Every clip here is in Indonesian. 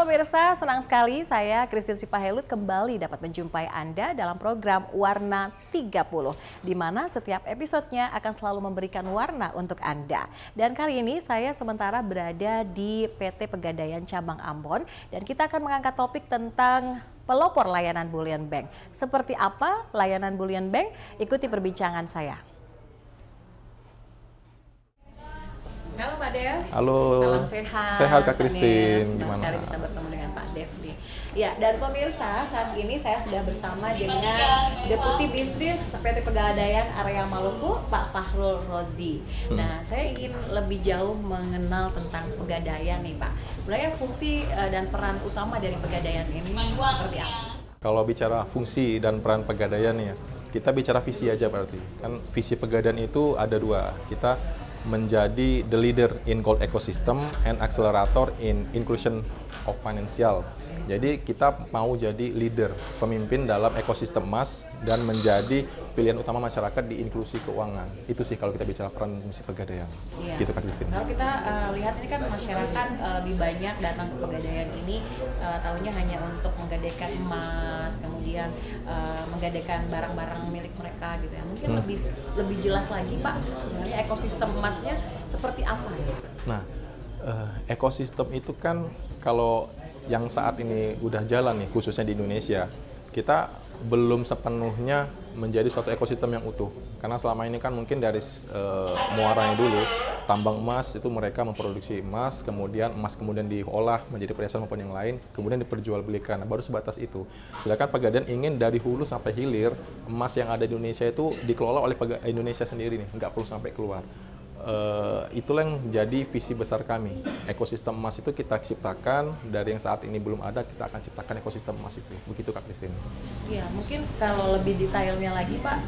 pemirsa, senang sekali saya Christine Sipahelut kembali dapat menjumpai Anda dalam program Warna 30, di mana setiap episodenya akan selalu memberikan warna untuk Anda. Dan kali ini saya sementara berada di PT Pegadaian Cabang Ambon dan kita akan mengangkat topik tentang pelopor layanan Bullion Bank. Seperti apa layanan Bullion Bank? Ikuti perbincangan saya. Halo Pak Dev. Halo. Salam sehat. Sehat Kak Christine. Senang sekali bisa bertemu dengan Pak Dev nih. Ya, dan pemirsa, saat ini saya sudah bersama dengan Deputi Bisnis PT Pegadaian Area Maluku, Pak Fahrul Rozi. Nah, saya ingin lebih jauh mengenal tentang Pegadaian nih Pak. Sebenarnya fungsi dan peran utama dari Pegadaian ini seperti apa? Kalau bicara fungsi dan peran Pegadaian ya, kita bicara visi aja berarti. Kan visi Pegadaian itu ada dua. Kita menjadi the leader in gold ecosystem and accelerator in inclusion of financial. Jadi kita mau jadi leader, pemimpin dalam ekosistem emas dan menjadi pilihan utama masyarakat di inklusi keuangan. Itu sih kalau kita bicara peran fungsi Pegadaian. Iya. Gitu Kak Christine. Kalau kita lihat ini kan masyarakat lebih banyak datang ke Pegadaian ini tahunya hanya untuk menggadaikan emas, kemudian menggadaikan barang-barang milik mereka gitu ya. Mungkin lebih jelas lagi Pak, sebenarnya ekosistem emasnya seperti apa ya? Nah, ekosistem itu kan kalau yang saat ini udah jalan nih, khususnya di Indonesia, kita belum sepenuhnya menjadi suatu ekosistem yang utuh. Karena selama ini kan mungkin dari muaranya dulu, tambang emas itu mereka memproduksi emas, kemudian emas kemudian diolah menjadi perhiasan maupun yang lain, kemudian diperjualbelikan. Nah, baru sebatas itu. Sedangkan Pegadaian ingin dari hulu sampai hilir, emas yang ada di Indonesia itu dikelola oleh Indonesia sendiri nih, nggak perlu sampai keluar. Itulah yang jadi visi besar kami. Ekosistem emas itu kita ciptakan, dari yang saat ini belum ada, kita akan ciptakan ekosistem emas itu. Begitu Kak Christine. Iya, mungkin kalau lebih detailnya lagi Pak,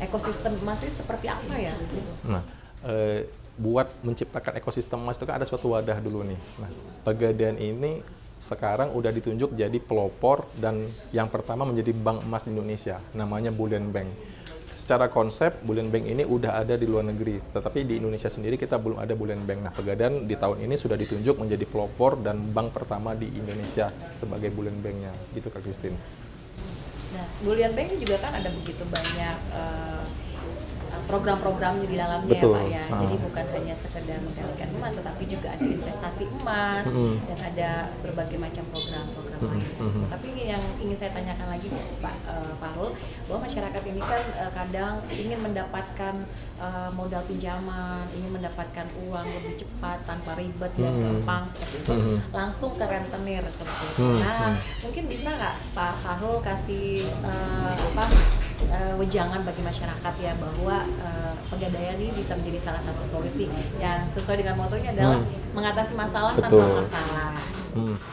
ekosistem emas ini seperti apa ya? Nah, buat menciptakan ekosistem emas itu kan ada suatu wadah dulu nih. Nah, Pegadaian ini sekarang udah ditunjuk jadi pelopor dan yang pertama menjadi bank emas Indonesia, namanya Bullion Bank. Secara konsep, Bullion Bank ini udah ada di luar negeri, tetapi di Indonesia sendiri kita belum ada Bullion Bank. Nah, Pegadaian di tahun ini sudah ditunjuk menjadi pelopor dan bank pertama di Indonesia sebagai Bullion Bank-nya, gitu Kak Christine. Nah, Bullion Bank juga kan ada begitu banyak program-programnya di dalamnya. Betul. Ya Pak ya. Jadi bukan hanya sekedar menggandakan emas, tetapi juga ada investasi emas dan ada berbagai macam program-program lain. Tapi yang ingin saya tanyakan lagi Pak Fahrul, bahwa masyarakat ini kan kadang ingin mendapatkan modal pinjaman, ingin mendapatkan uang lebih cepat tanpa ribet dan gampang seperti itu, langsung ke rentenir seperti itu. Nah, mungkin bisa nggak Pak Fahrul kasih wejangan bagi masyarakat ya bahwa Pegadaian ini bisa menjadi salah satu solusi yang sesuai dengan motonya adalah mengatasi masalah tanpa masalah.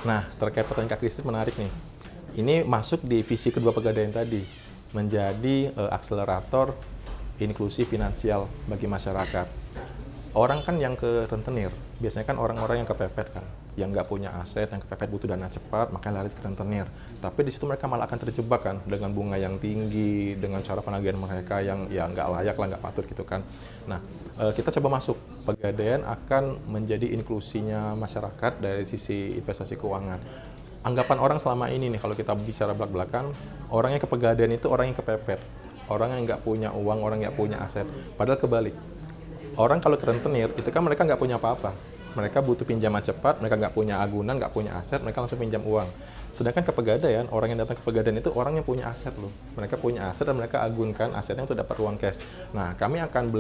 Nah, terkait pertanyaan Kak Christine menarik nih. Ini masuk di visi kedua Pegadaian tadi, menjadi akselerator inklusi finansial bagi masyarakat. Orang kan yang ke rentenir, biasanya kan orang-orang yang kepepet kan, yang nggak punya aset, yang kepepet butuh dana cepat, makanya lari ke rentenir. Tapi di situ mereka malah akan terjebak kan, dengan bunga yang tinggi, dengan cara penagihan mereka yang ya nggak layak lah, nggak patut gitu kan. Nah, kita coba masuk, Pegadaian akan menjadi inklusinya masyarakat dari sisi investasi keuangan. Anggapan orang selama ini nih, kalau kita bicara belak-belakan, orang yang ke Pegadaian itu orang yang kepepet, orang yang nggak punya uang, orang yang nggak punya aset. Padahal kebalik. Orang kalau ke rentenir, itu kan mereka nggak punya apa-apa. Mereka butuh pinjaman cepat, mereka nggak punya agunan, nggak punya aset, mereka langsung pinjam uang. Sedangkan ke Pegadaian, orang yang datang ke Pegadaian itu orang yang punya aset loh. Mereka punya aset dan mereka agunkan asetnya untuk dapat uang cash. Nah, kami akan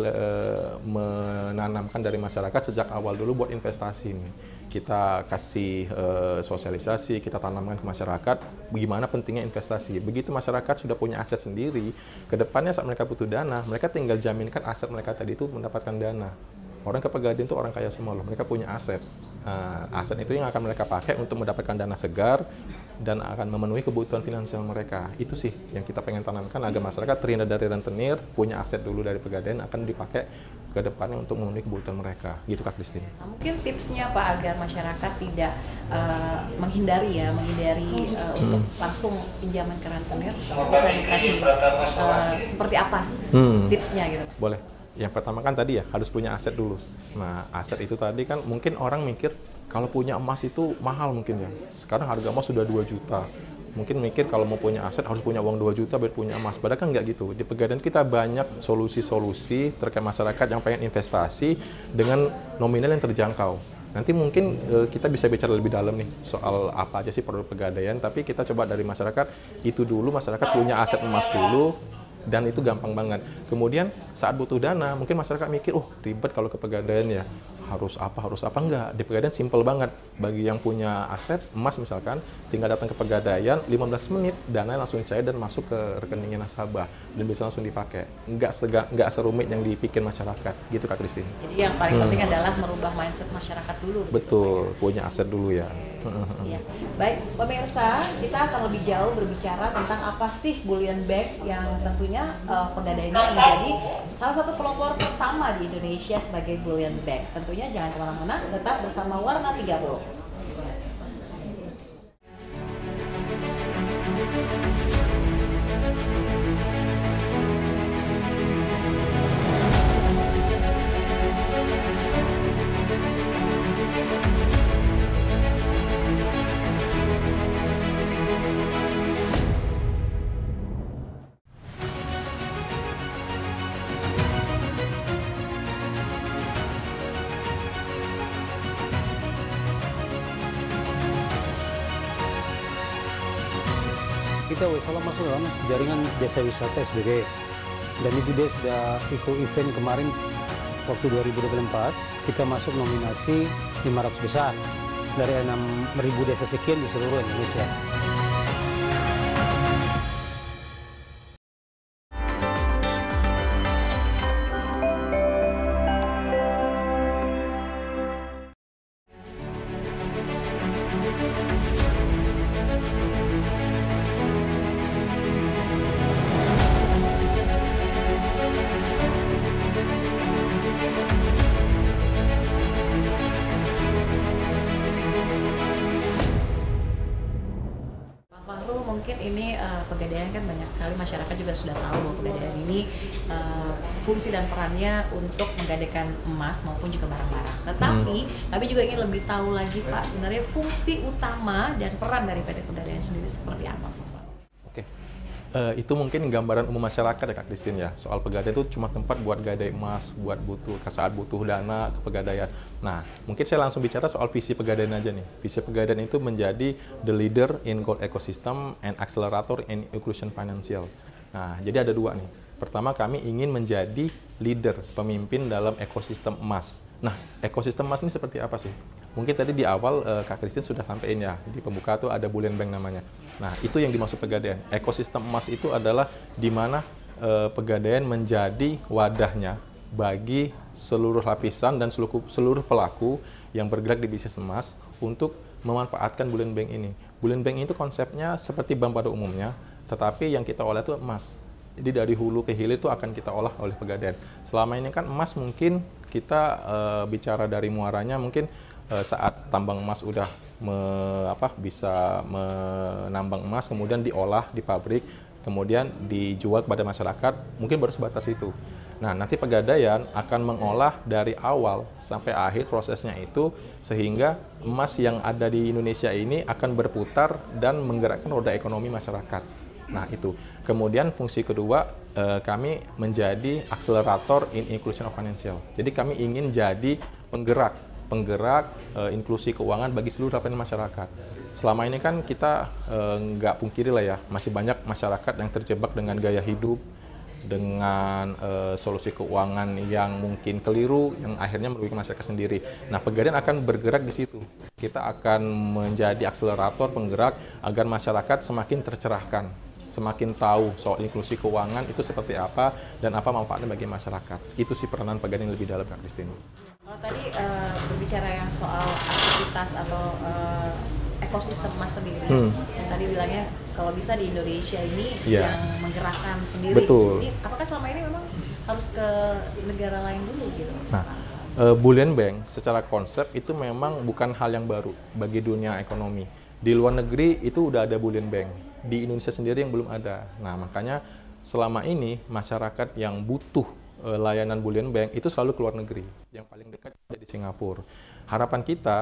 menanamkan dari masyarakat sejak awal dulu buat investasi nih. Kita kasih sosialisasi, kita tanamkan ke masyarakat bagaimana pentingnya investasi. Begitu masyarakat sudah punya aset sendiri, ke depannya saat mereka butuh dana, mereka tinggal jaminkan aset mereka tadi itu mendapatkan dana. Orang ke Pegadaian itu orang kaya semua loh, mereka punya aset. Aset itu yang akan mereka pakai untuk mendapatkan dana segar dan akan memenuhi kebutuhan finansial mereka. Itu sih yang kita pengen tanamkan agar masyarakat terhindar dari rentenir, punya aset dulu dari Pegadaian akan dipakai ke depannya untuk memenuhi kebutuhan mereka. Gitu Kak Christine. Nah, mungkin tipsnya Pak agar masyarakat tidak menghindari untuk langsung pinjaman ke rentenir, bisa dikasih seperti apa tipsnya gitu? Boleh. Yang pertama kan tadi ya, harus punya aset dulu. Nah, aset itu tadi kan mungkin orang mikir kalau punya emas itu mahal mungkin ya. Sekarang harga emas sudah 2 juta. Mungkin mikir kalau mau punya aset harus punya uang 2 juta biar punya emas. Padahal kan nggak gitu. Di Pegadaian kita banyak solusi-solusi terkait masyarakat yang pengen investasi dengan nominal yang terjangkau. Nanti mungkin kita bisa bicara lebih dalam nih soal apa aja sih produk Pegadaian, tapi kita coba dari masyarakat itu dulu, masyarakat punya aset emas dulu, dan itu gampang banget. Kemudian saat butuh dana, mungkin masyarakat mikir, oh ribet kalau ke Pegadaian ya, harus apa enggak. Di Pegadaian simple banget. Bagi yang punya aset emas misalkan, tinggal datang ke Pegadaian, 15 menit dana langsung cair dan masuk ke rekeningnya nasabah dan bisa langsung dipakai. Enggak serumit yang dipikir masyarakat. Gitu Kak Christine. Jadi yang paling penting adalah merubah mindset masyarakat dulu. Betul, punya aset dulu ya. Ya. Baik, pemirsa, kita akan lebih jauh berbicara tentang apa sih bullion bank yang tentunya Pegadaian ini menjadi salah satu pelopor pertama di Indonesia sebagai bullion bank. Tentunya jangan kemana-mana, tetap bersama Warna 30. Kita Wesalam masuk dalam jaringan desa wisata SBG, dan itu dia sudah ikut event kemarin waktu 2024, kita masuk nominasi 500 besar dari 6.000 desa sekian di seluruh Indonesia. Mungkin ini Pegadaian kan banyak sekali masyarakat juga sudah tahu bahwa Pegadaian ini fungsi dan perannya untuk menggadaikan emas maupun juga barang-barang. Tetapi kami juga ingin lebih tahu lagi Pak, sebenarnya fungsi utama dan peran dari PT Pegadaian sendiri seperti apa Pak? Oke, itu mungkin gambaran umum masyarakat ya Kak Christine ya. Soal Pegadaian itu cuma tempat buat gadai emas, buat saat butuh dana ke Pegadaian. Nah, mungkin saya langsung bicara soal visi Pegadaian aja nih. Visi Pegadaian itu menjadi the leader in gold ecosystem and accelerator in inclusion financial. Nah, jadi ada dua nih. Pertama, kami ingin menjadi leader, pemimpin dalam ekosistem emas. Nah, ekosistem emas ini seperti apa sih? Mungkin tadi di awal Kak Christine sudah sampaikan ya, di pembuka tuh ada bullion bank namanya. Nah, itu yang dimaksud Pegadaian. Ekosistem emas itu adalah di mana Pegadaian menjadi wadahnya bagi seluruh lapisan dan seluruh pelaku yang bergerak di bisnis emas untuk memanfaatkan bullion bank ini. Bullion bank itu konsepnya seperti bank pada umumnya, tetapi yang kita olah itu emas. Jadi dari hulu ke hilir itu akan kita olah oleh Pegadaian. Selama ini kan emas mungkin kita bicara dari muaranya mungkin saat tambang emas udah bisa menambang emas, kemudian diolah di pabrik, kemudian dijual kepada masyarakat, mungkin baru sebatas itu. Nah, nanti Pegadaian akan mengolah dari awal sampai akhir prosesnya itu, sehingga emas yang ada di Indonesia ini akan berputar dan menggerakkan roda ekonomi masyarakat. Nah, itu. Kemudian fungsi kedua, kami menjadi akselerator in inclusion of financial. Jadi kami ingin jadi penggerak inklusi keuangan bagi seluruh lapisan masyarakat. Selama ini kan kita nggak pungkiri lah ya, masih banyak masyarakat yang terjebak dengan gaya hidup, dengan solusi keuangan yang mungkin keliru, yang akhirnya merugikan masyarakat sendiri. Nah, Pegadaian akan bergerak di situ. Kita akan menjadi akselerator penggerak agar masyarakat semakin tercerahkan, semakin tahu soal inklusi keuangan itu seperti apa dan apa manfaatnya bagi masyarakat. Itu sih peranan Pegadaian lebih dalam, Kak Christine. Kalau tadi berbicara yang soal aktivitas atau ekosistem emas sendiri, yang tadi bilangnya kalau bisa di Indonesia ini yang menggerakkan sendiri. Betul. Jadi apakah selama ini memang harus ke negara lain dulu gitu? Nah, bullion bank secara konsep itu memang bukan hal yang baru bagi dunia ekonomi. Di luar negeri itu udah ada bullion bank. Di Indonesia sendiri yang belum ada. Nah, makanya selama ini masyarakat yang butuh layanan bullion bank itu selalu ke luar negeri. Yang paling dekat ada di Singapura. Harapan kita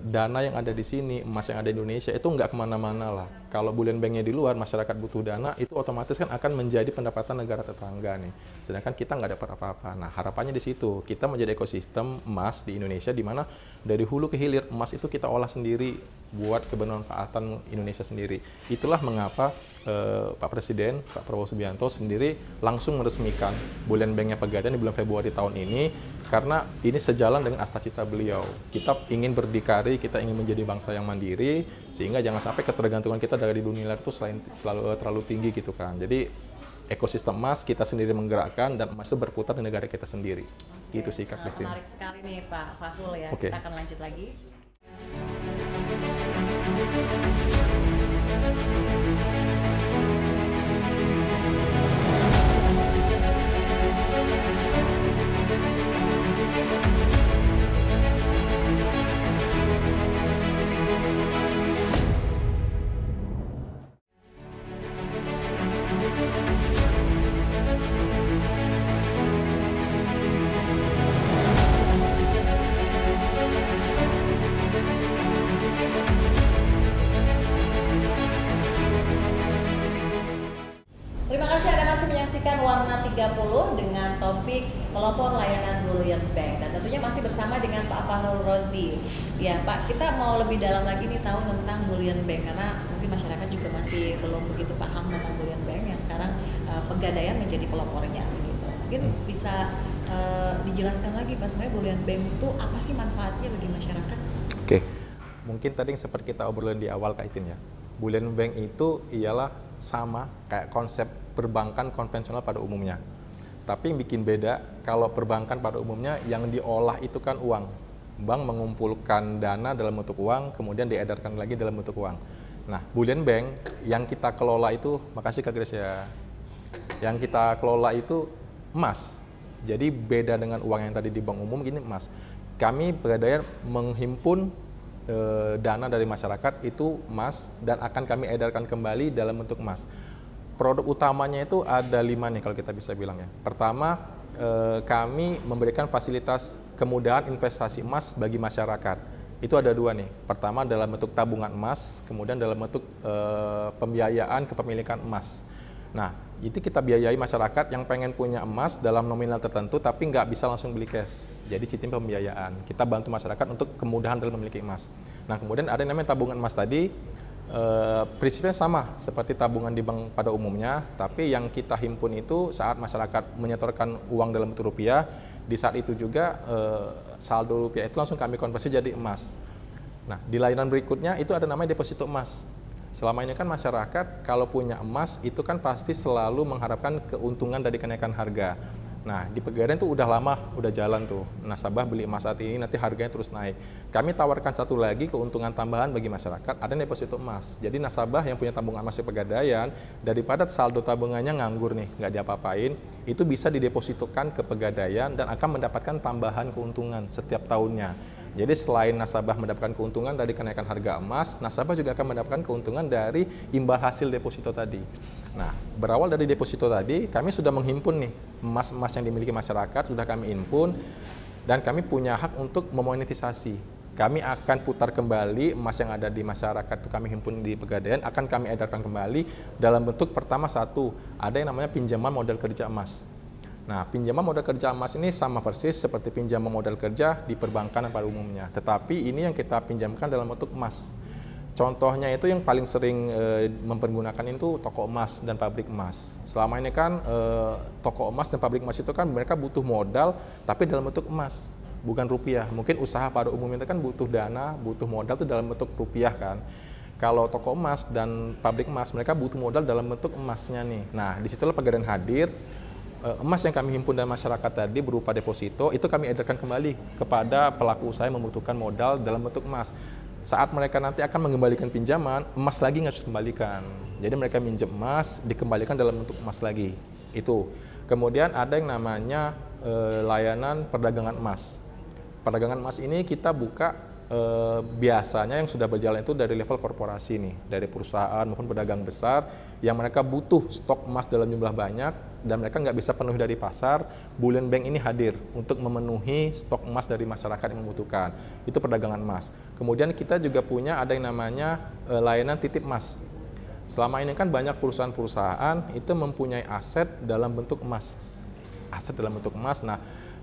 dana yang ada di sini, emas yang ada di Indonesia itu nggak kemana-mana lah. Kalau bullion banknya di luar, masyarakat butuh dana, itu otomatis kan akan menjadi pendapatan negara tetangga nih. Sedangkan kita nggak dapat apa-apa. Nah, harapannya di situ. Kita menjadi ekosistem emas di Indonesia di mana dari hulu ke hilir emas itu kita olah sendiri buat kebermanfaatan Indonesia sendiri. Itulah mengapa Pak Presiden, Pak Prabowo Subianto sendiri langsung meresmikan bullion banknya Pegadaian di bulan Februari tahun ini, karena ini sejalan dengan cita beliau. Kita ingin berdikari, kita ingin menjadi bangsa yang mandiri, sehingga jangan sampai ketergantungan kita dari dunia luar itu selalu terlalu tinggi gitu kan. Jadi ekosistem emas kita sendiri menggerakkan dan emas itu berputar di negara kita sendiri. Gitu sih Kak Christine. Menarik sekali nih Pak Fahrul ya. Oke. Kita akan lanjut lagi. Terima kasih Anda masih menyaksikan Warna 30 dengan topik pelopor layanan bullion bank, dan tentunya masih bersama dengan Pak Fahrul Rosdi. Ya Pak, kita mau lebih dalam lagi nih tahu tentang bullion bank, karena mungkin masyarakat juga masih belum begitu paham tentang bullion bank yang sekarang Pegadaian menjadi pelopornya begitu. Mungkin bisa dijelaskan lagi Pak, sebenarnya bullion bank itu apa sih manfaatnya bagi masyarakat? Oke, mungkin tadi yang seperti kita obrolin di awal Kak Itin ya. Bullion bank itu ialah sama kayak konsep perbankan konvensional pada umumnya. Tapi yang bikin beda, kalau perbankan pada umumnya yang diolah itu kan uang. Bank mengumpulkan dana dalam bentuk uang, kemudian diedarkan lagi dalam bentuk uang. Nah, bullion bank yang kita kelola itu, makasih Kak Grace ya, yang kita kelola itu emas. Jadi beda dengan uang yang tadi di bank umum, ini emas. Kami Pegadaian menghimpun dana dari masyarakat itu emas dan akan kami edarkan kembali dalam bentuk emas. Produk utamanya itu ada 5 nih kalau kita bisa bilang ya. Pertama, kami memberikan fasilitas kemudahan investasi emas bagi masyarakat. Itu ada 2 nih. Pertama dalam bentuk tabungan emas, kemudian dalam bentuk pembiayaan kepemilikan emas. Nah, itu kita biayai masyarakat yang pengen punya emas dalam nominal tertentu tapi nggak bisa langsung beli cash. Jadi sistem pembiayaan. Kita bantu masyarakat untuk kemudahan dalam memiliki emas. Nah, kemudian ada yang namanya tabungan emas tadi. Prinsipnya sama seperti tabungan di bank pada umumnya, tapi yang kita himpun itu saat masyarakat menyetorkan uang dalam bentuk rupiah, di saat itu juga saldo rupiah itu langsung kami konversi jadi emas. Nah, di layanan berikutnya itu ada namanya deposito emas. Selama ini kan masyarakat kalau punya emas itu kan pasti selalu mengharapkan keuntungan dari kenaikan harga. Nah, di Pegadaian itu udah lama, udah jalan tuh. Nasabah beli emas saat ini nanti harganya terus naik. Kami tawarkan satu lagi keuntungan tambahan bagi masyarakat, ada deposito emas. Jadi nasabah yang punya tabungan emas di Pegadaian, daripada saldo tabungannya nganggur nih, nggak diapa-apain, itu bisa didepositokan ke Pegadaian dan akan mendapatkan tambahan keuntungan setiap tahunnya. Jadi selain nasabah mendapatkan keuntungan dari kenaikan harga emas, nasabah juga akan mendapatkan keuntungan dari imbal hasil deposito tadi. Nah, berawal dari deposito tadi, kami sudah menghimpun nih emas-emas yang dimiliki masyarakat, sudah kami himpun, dan kami punya hak untuk memonetisasi. Kami akan putar kembali emas yang ada di masyarakat, itu kami himpun di Pegadaian, akan kami edarkan kembali dalam bentuk pertama satu, ada yang namanya pinjaman modal kerja emas. Nah, pinjaman modal kerja emas ini sama persis seperti pinjaman modal kerja di perbankan pada umumnya. Tetapi ini yang kita pinjamkan dalam bentuk emas. Contohnya itu yang paling sering mempergunakan itu toko emas dan pabrik emas. Selama ini kan toko emas dan pabrik emas itu kan mereka butuh modal tapi dalam bentuk emas, bukan rupiah. Mungkin usaha pada umumnya itu kan butuh dana, butuh modal itu dalam bentuk rupiah kan. Kalau toko emas dan pabrik emas mereka butuh modal dalam bentuk emasnya nih. Nah, disitulah Pegadaian hadir. Emas yang kami himpun dari masyarakat tadi berupa deposito itu kami edarkan kembali kepada pelaku usaha yang membutuhkan modal dalam bentuk emas. Saat mereka nanti akan mengembalikan pinjaman, emas lagi nggak harus dikembalikan. Jadi mereka minjem emas, dikembalikan dalam bentuk emas lagi. Itu. Kemudian ada yang namanya layanan perdagangan emas. Perdagangan emas ini kita buka biasanya yang sudah berjalan itu dari level korporasi nih, dari perusahaan maupun pedagang besar yang mereka butuh stok emas dalam jumlah banyak dan mereka nggak bisa penuhi dari pasar. Bullion Bank ini hadir untuk memenuhi stok emas dari masyarakat yang membutuhkan. Itu perdagangan emas. Kemudian kita juga punya ada yang namanya layanan titip emas. Selama ini kan banyak perusahaan-perusahaan itu mempunyai aset dalam bentuk emas. Aset dalam bentuk emas. Nah,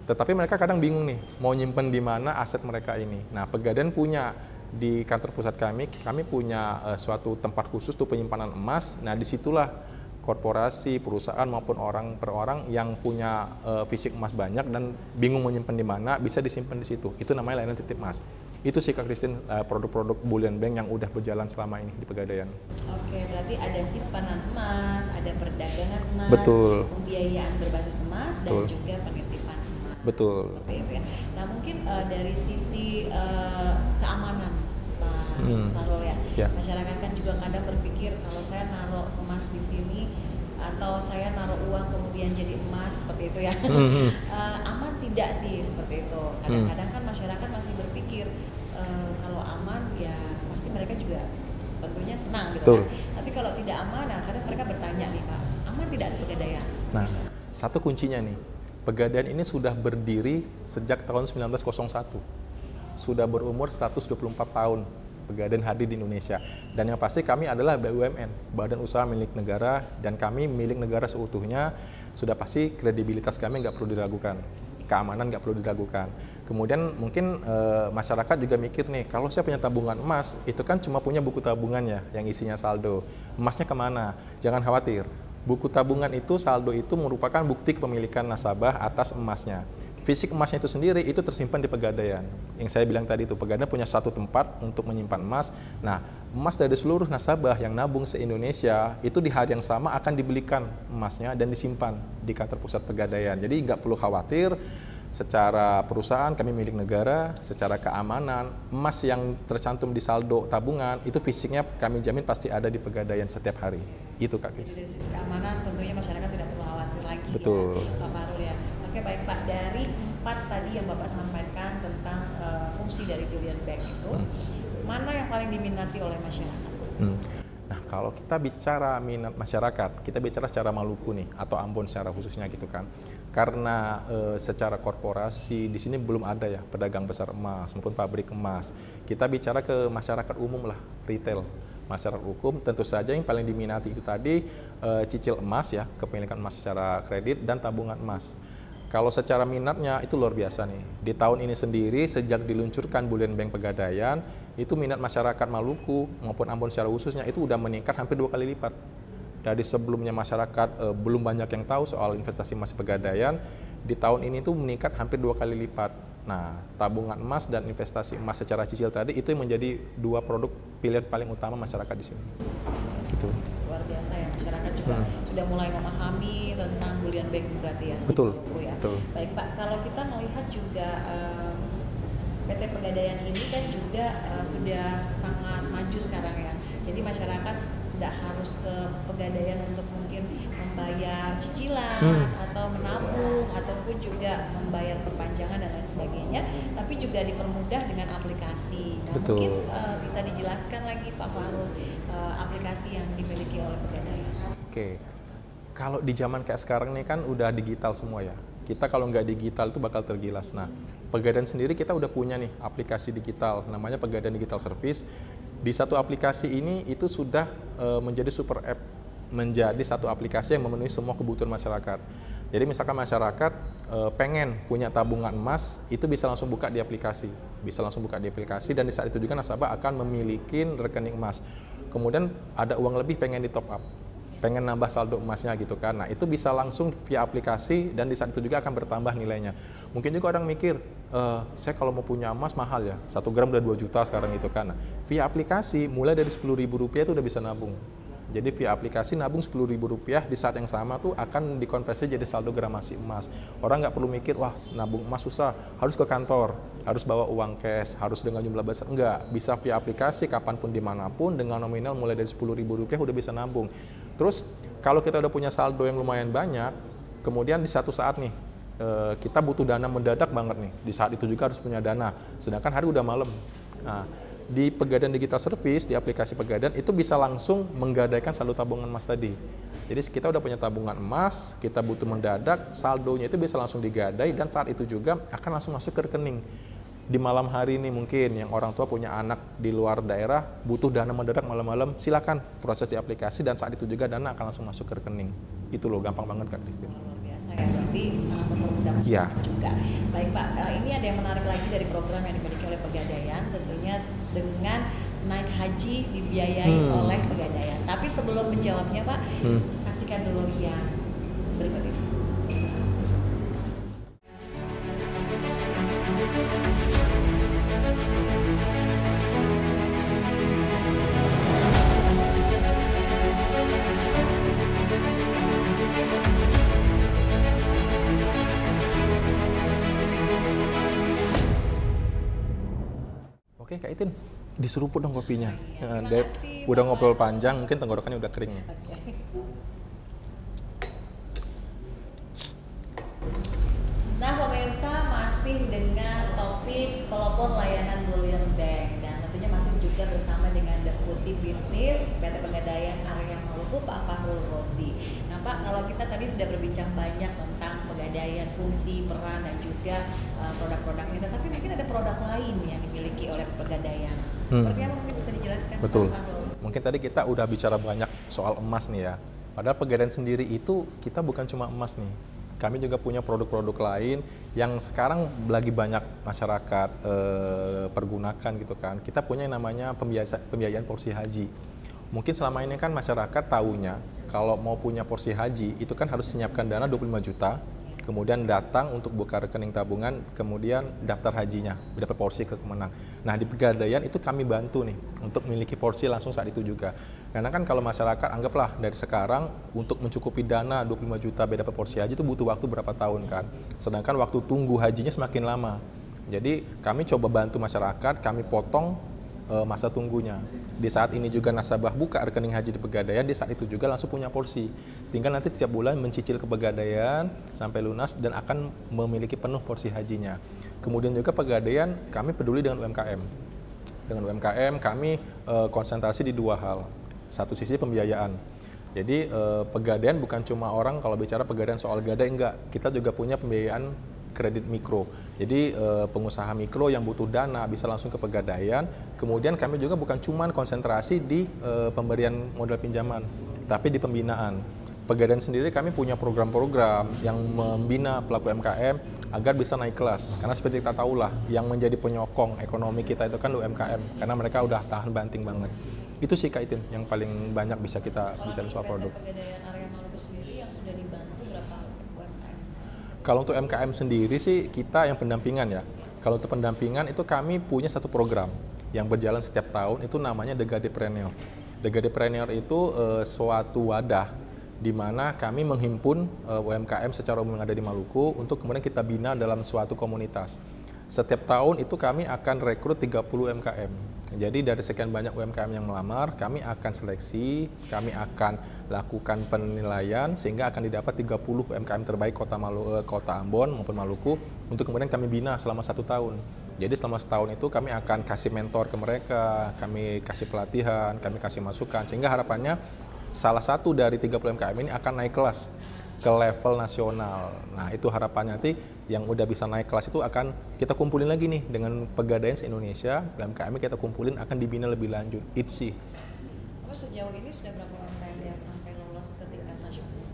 tetapi mereka kadang bingung nih, mau nyimpen di mana aset mereka ini. Nah, Pegadaian punya di kantor pusat kami punya suatu tempat khusus untuk penyimpanan emas. Nah, disitulah korporasi, perusahaan maupun orang per orang yang punya fisik emas banyak dan bingung menyimpan di mana, bisa disimpan di situ. Itu namanya layanan titip emas. Itu sih Kak Christine, produk-produk Bullion Bank yang udah berjalan selama ini di Pegadaian. Oke, berarti ada simpanan emas, ada perdagangan emas, Betul. pembiayaan berbasis emas, Betul. dan juga penitipan emas. Betul. Seperti itu ya. Nah, mungkin dari sisi keamanan, Pak Rul ya. Ya. Masyarakat kan juga kadang berpikir kalau saya naruh emas di sini atau saya naruh uang kemudian jadi emas seperti itu ya. Aman tidak sih seperti itu. Kadang-kadang kan masyarakat masih berpikir kalau aman ya pasti mereka juga tentunya senang gitu kan. Tapi kalau tidak aman, nah kadang mereka bertanya nih Pak, aman tidak di Pegadaian? Nah, satu kuncinya nih, Pegadaian ini sudah berdiri sejak tahun 1901. Sudah berumur 124 tahun. Pegadaian hadir di Indonesia. Dan yang pasti kami adalah BUMN, Badan Usaha Milik Negara, dan kami milik negara seutuhnya. Sudah pasti kredibilitas kami nggak perlu diragukan, keamanan nggak perlu diragukan. Kemudian mungkin masyarakat juga mikir nih, kalau saya punya tabungan emas, itu kan cuma punya buku tabungannya yang isinya saldo. Emasnya kemana? Jangan khawatir. Buku tabungan itu, saldo itu merupakan bukti kepemilikan nasabah atas emasnya. Fisik emasnya itu sendiri itu tersimpan di Pegadaian. Yang saya bilang tadi itu, Pegadaian punya satu tempat untuk menyimpan emas. Nah, emas dari seluruh nasabah yang nabung se-Indonesia itu di hari yang sama akan dibelikan emasnya dan disimpan di kantor pusat Pegadaian. Jadi nggak perlu khawatir. Secara perusahaan kami milik negara, secara keamanan, emas yang tercantum di saldo tabungan itu fisiknya kami jamin pasti ada di Pegadaian setiap hari. Itu Kak Kris. Jadi dari sisi keamanan tentunya masyarakat tidak perlu khawatir lagi. Betul. Ya, Pak Farul ya. Oke baik Pak, dari 4 tadi yang Bapak sampaikan tentang fungsi dari Bullion Bank itu, mana yang paling diminati oleh masyarakat? Nah, kalau kita bicara minat masyarakat, kita bicara secara Maluku nih, atau Ambon secara khususnya gitu kan. Karena secara korporasi di sini belum ada ya pedagang besar emas maupun pabrik emas. Kita bicara ke masyarakat umum lah, retail. Masyarakat hukum tentu saja yang paling diminati itu tadi cicil emas ya, kepemilikan emas secara kredit dan tabungan emas. Kalau secara minatnya itu luar biasa nih. Di tahun ini sendiri sejak diluncurkan Bullion Bank Pegadaian, itu minat masyarakat Maluku maupun Ambon secara khususnya itu udah meningkat hampir 2 kali lipat. Dari sebelumnya masyarakat belum banyak yang tahu soal investasi emas Pegadaian, di tahun ini tuh meningkat hampir 2 kali lipat. Nah, tabungan emas dan investasi emas secara cicil tadi itu yang menjadi 2 produk pilihan paling utama masyarakat di sini. Gitu. Luar biasa ya, masyarakat juga sudah mulai memahami tentang Bullion Bank berarti ya. Betul. Ya. Betul. Baik Pak, kalau kita melihat juga PT Pegadaian ini kan juga sudah sangat maju sekarang ya. Jadi masyarakat tidak harus ke Pegadaian untuk mungkin membayar cicilan atau menabung ataupun juga membayar perpanjangan dan lain sebagainya, tapi juga dipermudah dengan aplikasi. Nah, Betul. mungkin bisa dijelaskan lagi Pak Farul aplikasi yang dimiliki oleh Pegadaian. Oke, kalau di zaman kayak sekarang nih kan udah digital semua ya. Kita kalau nggak digital itu bakal tergilas. Nah, Pegadaian sendiri kita udah punya nih aplikasi digital, namanya Pegadaian Digital Service. Di satu aplikasi ini itu sudah menjadi super app, menjadi satu aplikasi yang memenuhi semua kebutuhan masyarakat. Jadi misalkan masyarakat pengen punya tabungan emas, itu bisa langsung buka di aplikasi. Bisa langsung buka di aplikasi dan di saat itu juga nasabah akan memiliki rekening emas. Kemudian ada uang lebih pengen di top up, pengen nambah saldo emasnya gitu kan. Nah, itu bisa langsung via aplikasi dan di saat itu juga akan bertambah nilainya. Mungkin juga orang mikir, saya kalau mau punya emas mahal ya, 1 gram udah 2 juta sekarang gitu kan. Nah, via aplikasi mulai dari Rp10.000 itu udah bisa nabung. Jadi via aplikasi nabung Rp10.000 di saat yang sama tuh akan dikonversi jadi saldo gramasi emas. Orang nggak perlu mikir, wah nabung emas susah, harus ke kantor, harus bawa uang cash, harus dengan jumlah besar. Enggak, bisa via aplikasi kapanpun dimanapun dengan nominal mulai dari Rp10.000 udah bisa nabung. Terus kalau kita udah punya saldo yang lumayan banyak, kemudian di satu saat nih kita butuh dana mendadak banget nih. Di saat itu juga harus punya dana. Sedangkan hari udah malam. Nah, di Pegadaian Digital Service, di aplikasi Pegadaian, itu bisa langsung menggadaikan saldo tabungan emas tadi. Jadi kita udah punya tabungan emas, kita butuh mendadak, saldonya itu bisa langsung digadai dan saat itu juga akan langsung masuk ke rekening. Di malam hari ini mungkin yang orang tua punya anak di luar daerah, butuh dana mendadak malam-malam, silakan proses di aplikasi dan saat itu juga dana akan langsung masuk ke rekening. Itu loh, gampang banget Kak Christine. Luar biasa ya, berarti sangat mempermudah Iya. juga. Baik Pak, ini ada yang menarik lagi dari program yang dimiliki oleh Pegadaian, tentunya dengan naik haji dibiayai oleh Pegadaian. Tapi sebelum menjawabnya Pak, saksikan dulu yang berikut ini. Oke Kak Itin, diseruput dong kopinya. Terima Dia kasih, udah Pak. ngobrol panjang, mungkin tenggorokannya udah kering. Oke. Nah pemirsa, masih dengan topik pelopor layanan Bullion Bank dan tentunya masih juga bersama dengan Deputi Bisnis PT Pegadaian Area Maluku Pak Fahrul Rosdi. Nah Pak, kalau kita tadi sudah berbincang banyak tentang Pegadaian, fungsi, peran dan juga produk-produknya, tetapi mungkin ada produk lain yang dimiliki oleh Pegadaian. Seperti apa mungkin bisa dijelaskan Betul. Pak Fahrul? Mungkin tadi kita udah bicara banyak soal emas nih ya. Padahal Pegadaian sendiri itu kita bukan cuma emas nih. Kami juga punya produk-produk lain yang sekarang lagi banyak masyarakat pergunakan gitu kan. Kita punya yang namanya pembiayaan porsi haji. Mungkin selama ini kan masyarakat taunya kalau mau punya porsi haji itu kan harus menyiapkan dana 25 juta. Kemudian datang untuk buka rekening tabungan, kemudian daftar hajinya, dapat porsi ke kemenang. Nah di Pegadaian itu kami bantu nih untuk memiliki porsi langsung saat itu juga. Karena kan kalau masyarakat anggaplah dari sekarang untuk mencukupi dana 25 juta dapat porsi haji itu butuh waktu berapa tahun kan. Sedangkan waktu tunggu hajinya semakin lama. Jadi kami coba bantu masyarakat, kami potong masa tunggunya. Di saat ini juga nasabah buka rekening haji di Pegadaian, di saat itu juga langsung punya porsi. Tinggal nanti setiap bulan mencicil ke Pegadaian sampai lunas dan akan memiliki penuh porsi hajinya. Kemudian juga Pegadaian kami peduli dengan UMKM. Dengan UMKM kami konsentrasi di dua hal. Satu sisi pembiayaan. Jadi Pegadaian bukan cuma orang kalau bicara Pegadaian soal gadai, enggak. Kita juga punya pembiayaan kredit mikro. Jadi pengusaha mikro yang butuh dana bisa langsung ke Pegadaian. Kemudian kami juga bukan cuma konsentrasi di pemberian modal pinjaman, tapi di pembinaan. Pegadaian sendiri kami punya program-program yang membina pelaku UMKM agar bisa naik kelas. Karena seperti kita tahulah, yang menjadi penyokong ekonomi kita itu kan UMKM, karena mereka udah tahan banting banget. Itu sih Kak Itin yang paling banyak bisa kita bicara soal produk. Pegadaian Area Maluku sendiri yang sudah dibantu berapa UMKM? Kalau untuk MKM sendiri sih kita yang pendampingan ya. Kalau untuk pendampingan itu kami punya satu program yang berjalan setiap tahun itu namanya The Gadepreneur. The Gadepreneur itu suatu wadah di mana kami menghimpun UMKM secara umum yang ada di Maluku untuk kemudian kita bina dalam suatu komunitas. Setiap tahun itu kami akan rekrut 30 UMKM. Jadi dari sekian banyak UMKM yang melamar, kami akan seleksi, kami akan lakukan penilaian sehingga akan didapat 30 UMKM terbaik kota Ambon maupun Maluku untuk kemudian kami bina selama 1 tahun. Jadi selama setahun itu kami akan kasih mentor ke mereka, kami kasih pelatihan, kami kasih masukan sehingga harapannya salah satu dari 30 UMKM ini akan naik kelas ke level nasional. Nah itu harapannya nanti yang udah bisa naik kelas itu akan kita kumpulin lagi nih dengan Pegadaian se-Indonesia, UMKM kita kumpulin akan dibina lebih lanjut. Itu sih. Sejauh ini sudah berapa UMKM yang sampai lolos ke tingkat nasional?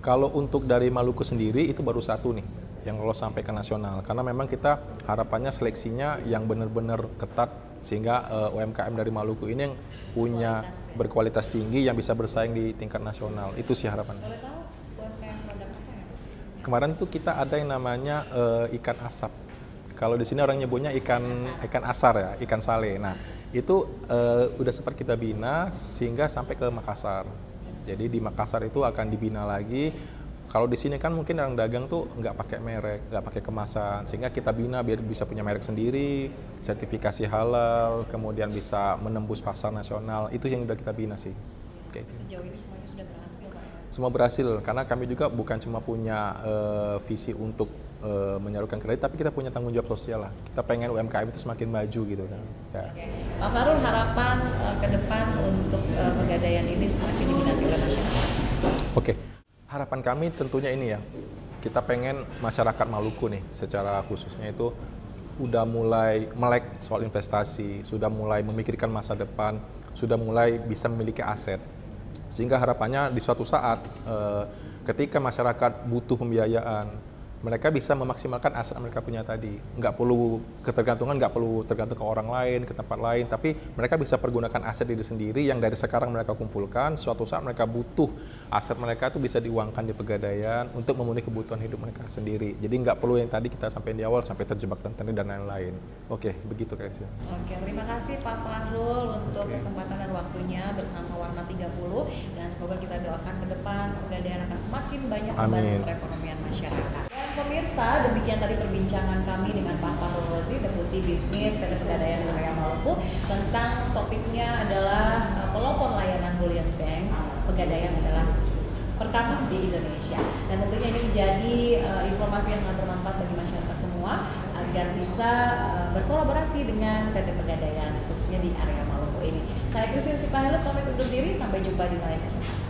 Kalau untuk dari Maluku sendiri itu baru satu nih yang lolos sampai ke nasional. Karena memang kita harapannya seleksinya yang benar-benar ketat sehingga UMKM dari Maluku ini yang punya berkualitas tinggi yang bisa bersaing di tingkat nasional. Itu sih harapan. Boleh tahu UMKM produk apa ya? Kemarin tuh kita ada yang namanya ikan asap. Kalau di sini orang nyebutnya ikan asar ya, ikan sale. Nah, itu udah sempat kita bina sehingga sampai ke Makassar. Jadi di Makassar itu akan dibina lagi. Kalau di sini kan mungkin orang dagang tuh nggak pakai merek, nggak pakai kemasan, sehingga kita bina biar bisa punya merek sendiri, sertifikasi halal, kemudian bisa menembus pasar nasional. Itu yang udah kita bina sih. Kayak gitu. Sejauh ini semuanya sudah berhasil Pak ya? Semua berhasil karena kami juga bukan cuma punya visi untuk menyalurkan kredit, tapi kita punya tanggung jawab sosial lah. Kita pengen UMKM itu semakin maju gitu kan. Ya. Oke. Pak Farul, harapan ke depan untuk Pegadaian ini semakin diminati oleh masyarakat. Oke, harapan kami tentunya ini ya. Kita pengen masyarakat Maluku nih, secara khususnya itu udah mulai melek soal investasi, sudah mulai memikirkan masa depan, sudah mulai bisa memiliki aset. Sehingga harapannya di suatu saat ketika masyarakat butuh pembiayaan, mereka bisa memaksimalkan aset mereka punya tadi. Nggak perlu ketergantungan, nggak perlu tergantung ke orang lain, ke tempat lain, tapi mereka bisa pergunakan aset diri sendiri yang dari sekarang mereka kumpulkan. Suatu saat mereka butuh aset mereka itu bisa diuangkan di Pegadaian untuk memenuhi kebutuhan hidup mereka sendiri. Jadi nggak perlu yang tadi kita sampai di awal sampai terjebak rentenir dan lain-lain. Oke, begitu Kak Sia. Oke, terima kasih Pak Farul untuk kesempatan dan waktunya bersama Warna 30, dan semoga kita doakan ke depan Pegadaian akan semakin banyak membantu perekonomian masyarakat. Pemirsa, demikian tadi perbincangan kami dengan Pak Farul Rozi, Deputi Bisnis PT Pegadaian Area Maluku, tentang topiknya adalah pelopor layanan bullion bank. Pegadaian adalah pertama di Indonesia, dan tentunya ini menjadi informasi yang sangat bermanfaat bagi masyarakat semua agar bisa berkolaborasi dengan PT Pegadaian khususnya di area Maluku ini. Saya Christine Sipahelut pamit undur diri, sampai jumpa di lain kesempatan.